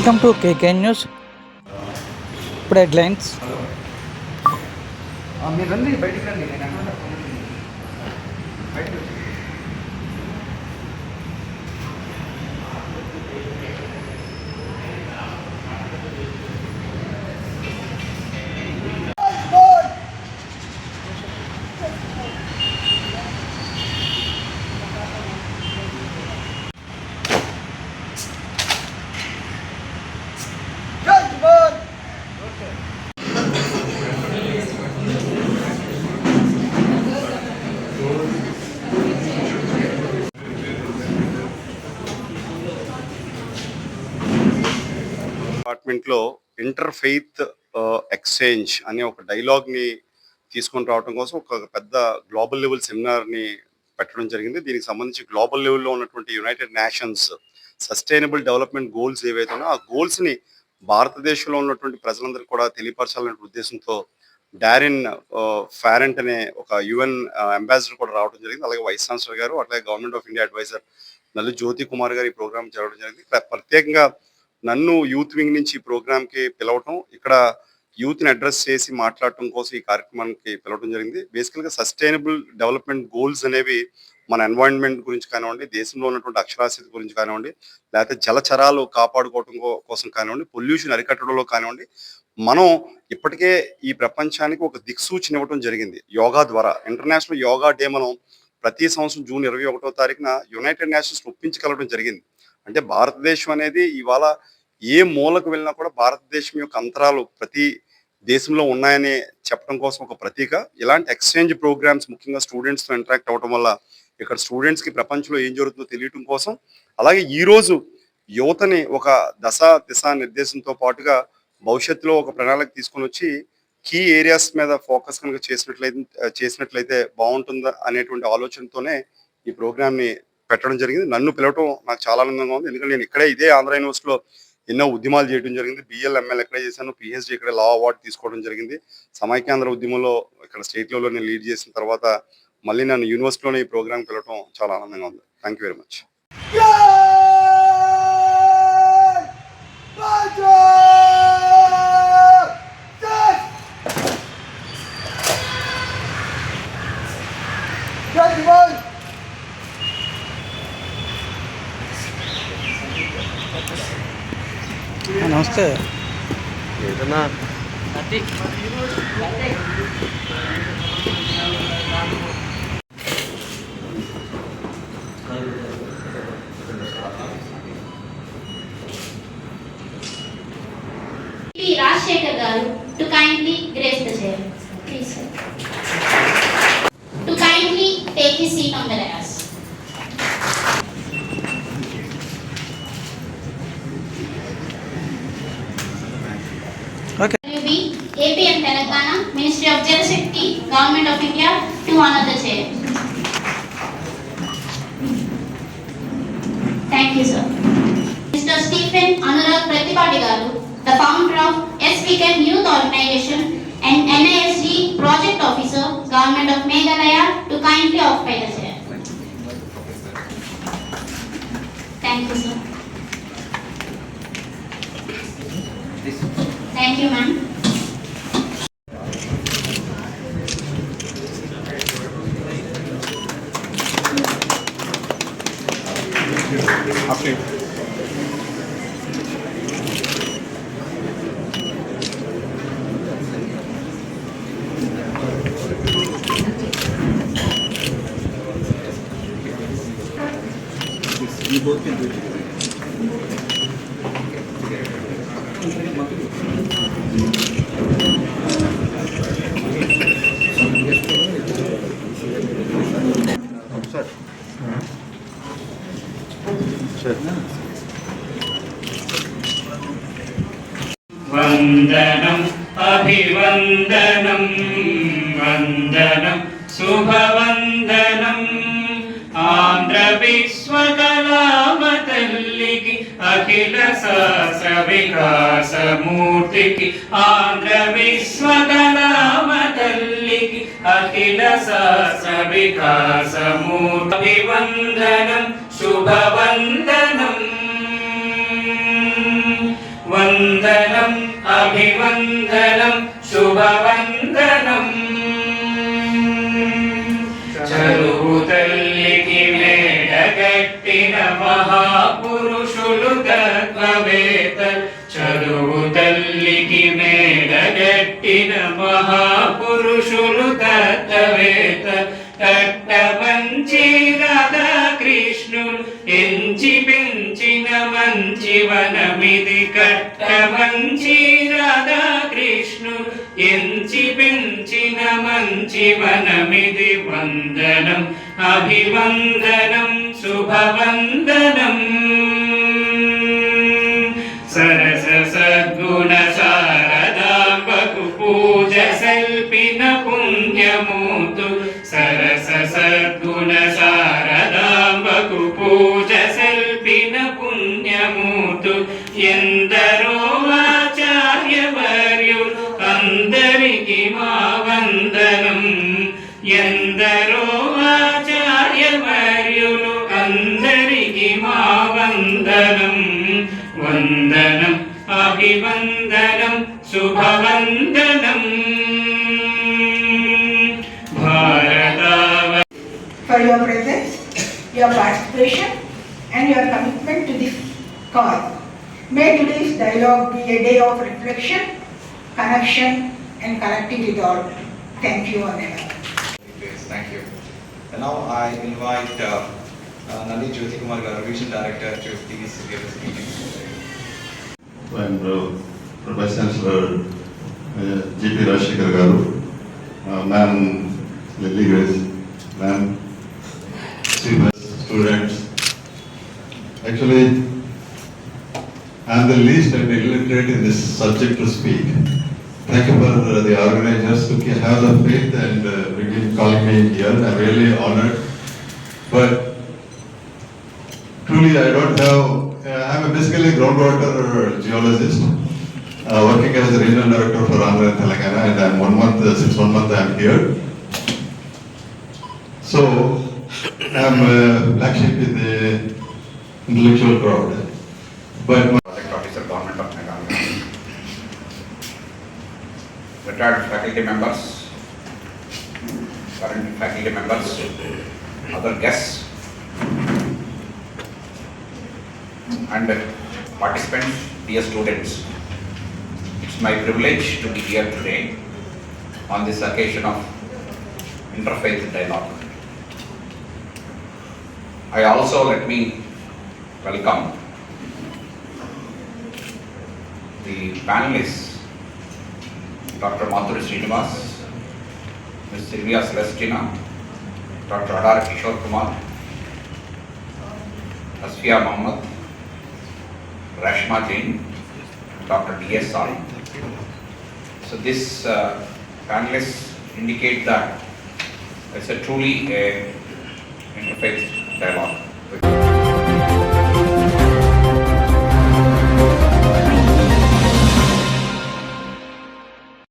Welcome to KK news. ఇప్పుడు headlines. మీరు రండి, బయటికి రండి. నేను ఎక్కడ బయటకు డిపార్ట్మెంట్లో ఇంటర్ ఫెయిత్ ఎక్స్చేంజ్ అనే ఒక డైలాగ్ని తీసుకొని రావడం కోసం ఒక పెద్ద గ్లోబల్ లెవెల్ సెమినార్ని పెట్టడం జరిగింది. దీనికి సంబంధించి గ్లోబల్ లెవెల్లో ఉన్నటువంటి United nations sustainable development goals ఏవైతే ఉన్నాయో ఆ గోల్స్ని భారతదేశంలో ఉన్నటువంటి ప్రజలందరికీ కూడా తెలియపరచాలనే ఉద్దేశంతో డారిన్ ఫారెంట్ అనే ఒక యుఎన్ అంబాసిడర్ కూడా రావడం జరిగింది. అలాగే వైస్ ఛాన్సలర్ గారు, అట్లాగే గవర్నమెంట్ ఆఫ్ ఇండియా అడ్వైజర్ నల్లు జ్యోతి కుమార్ గారు ఈ ప్రోగ్రామ్ జరగడం జరిగింది. ప్రత్యేకంగా నన్ను యూత్ వింగ్ నుంచి ఈ ప్రోగ్రామ్కి పిలవటం, ఇక్కడ యూత్ని అడ్రస్ చేసి మాట్లాడటం కోసం ఈ కార్యక్రమానికి పిలవడం జరిగింది. బేసికల్గా సస్టైనబుల్ డెవలప్మెంట్ గోల్స్ అనేవి మన ఎన్వైరన్మెంట్ గురించి కానివ్వండి, దేశంలో ఉన్నటువంటి అక్షరాస్యత గురించి కానివ్వండి, లేకపోతే జలచరాలు కాపాడుకోవటం కోసం కానివ్వండి, పొల్యూషన్ అరికట్టడంలో కానివ్వండి, మనం ఇప్పటికే ఈ ప్రపంచానికి ఒక దిక్సూచిని ఇవ్వడం జరిగింది యోగా ద్వారా. ఇంటర్నేషనల్ యోగా డే మనం ప్రతి సంవత్సరం జూన్ 21వ తారీఖున యునైటెడ్ నేషన్స్ ఒప్పించగలగడం జరిగింది. అంటే భారతదేశం అనేది ఇవాళ ఏ మూలకు వెళ్ళినా కూడా భారతదేశం యొక్క అంతరాలు ప్రతి దేశంలో ఉన్నాయని చెప్పడం కోసం ఒక ప్రతీక. ఇలాంటి ఎక్స్చేంజ్ ప్రోగ్రామ్స్ ముఖ్యంగా స్టూడెంట్స్తో ఇంటరాక్ట్ అవ్వడం వల్ల ఇక్కడ స్టూడెంట్స్కి ప్రపంచంలో ఏం జరుగుతుందో తెలియటం కోసం, అలాగే ఈరోజు యువతని ఒక దిశా నిర్దేశంతో పాటుగా భవిష్యత్తులో ఒక ప్రణాళిక తీసుకొని వచ్చి కీ ఏరియాస్ మీద ఫోకస్ కనుక చేసినట్లయితే బాగుంటుందా అనేటువంటి ఆలోచనతోనే ఈ ప్రోగ్రామ్ని పెట్టడం జరిగింది. నన్ను పిలవటం నాకు చాలా ఆనందంగా ఉంది. ఎందుకంటే నేను ఇక్కడే ఇదే ఆంధ్ర యూనివర్సిటీలో ఎన్నో ఉద్యమాలు చేయడం జరిగింది. బిఎల్ ఎంఎల్ ఎక్కడే చేశాను, పిహెచ్డి ఇక్కడ లా అవార్డు తీసుకోవడం జరిగింది. సమైక్యాంధ్ర ఉద్యమంలో ఇక్కడ స్టేట్ లెవెల్లో నేను లీడ్ చేసిన తర్వాత మళ్ళీ నన్ను యూనివర్సిటీలోనే ఈ ప్రోగ్రామ్ పిలవటం చాలా ఆనందంగా ఉంది. Thank you very much. నమస్తే. Rajshekhar garu to kindly grace the chair. Please, sir. To kindly take his seat on the dais. Okay. Will be AP and Telangana Ministry of Jal Shakti, Government of India to honor the chair. Thank you, sir. Mr. Stephen Anurag Pratipati garu, the founder of SPCAM Youth Organization and NISG Project Officer, Government of Meghalaya, to kindly occupy the chair. Thank you, sir. Thank you, ma'am. You both can do it. వందనం అభివందనం వందనం శుభవందనం ఆంధ్ర విశ్వకళామ తల్లికి అఖిల శాస్త్ర వికాసమూర్తికి ఆంధ్ర విశ్వకళామ తల్లికి అఖిల శాస్త్ర వికాసమూర్తి అభివందనం శుభవందనం వందనం అభివందనం శుభవందనం చదువు తల్లికి మేడగట్టిన మహాపురుషులు తత్వవేత్త చదువు తల్లికి మేడగట్టిన మహాపురుషులు తత్వవేత్త కట్టమంచి రాధాకృష్ణులు ఎంచి పెంచిన మంచి వనమిది కట్టమంచి రాధాకృష్ణులు ఎంచి పెంచిన మంచి వనమిది వందనం అభివందనం శుభవందనం సరస సద్గుణ శారదాంబకు పూజ సల్పిన పుణ్యమూర్తు సరస సద్గుణ శారదాంబకు పూజ సల్పిన పుణ్యమూర్తు ఎందరో ఆచార్యవర్యులు అందరికి మా వందనం ఎందరో ఆచార్యవర్యులు అందరికి మా వందనం వందనం అభివందనం శుభవందనం భారతావ for your presence, your participation and your commitment to this cause. May today's dialogue be a day of reflection, connection and collective resolve. Thank you, Anila. Yes, thank you. And now I invite Nandi Jyoti Kumar Garu, Regional Director, to please give us speaking. And Vice Chancellor G.P. Rajshekhar Garu, Ma'am Lily Grace, Ma'am, students. Actually, I am the least and illiterate in this subject to speak. Thank you for the organizers to have the faith and calling me here. I am really honored. But truly, I don't have. I am basically a groundwater geologist, working as a regional director for Andhra and Telangana, and I am 1 month, since 1 month I am here. So, I am black sheep in the intellectual crowd. But Project Officer, Government of Meghalaya. Retired faculty members, current faculty members, other guests, and participants, dear students. It's my privilege to be here today on this occasion of interfaith dialogue. I also let me welcome the panelists, Dr. Madhuri Srinivas, Ms. Sylvia Celestina, Dr. Adar Kishore Kumar, Asfia Mohammed, Rashma Jain, Dr. D.S. Sari. So this panelists indicate that it's a truly interfaith dialogue.